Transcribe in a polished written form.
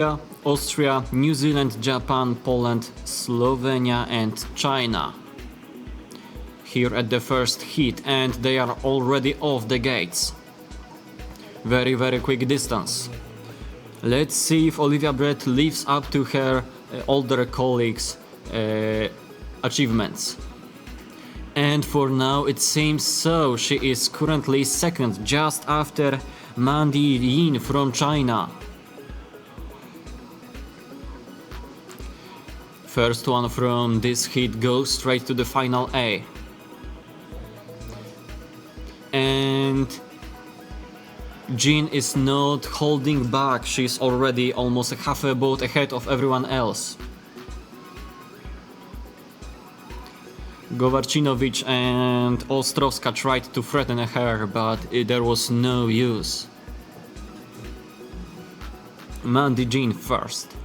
Austria, New Zealand, Japan, Poland, Slovenia and China. Here at the first heat, and they are already off the gates. Very quick distance. Let's see if Olivia Brett lives up to her older colleagues' achievements. And for now it seems so. She is currently second, just after Mandy Yin from China. First one from this heat goes straight to the final A. And Jean is not holding back, she's already almost half a boat ahead of everyone else. Gowarcinovic and Ostrowska tried to threaten her, but there was no use. Mandy Jean first.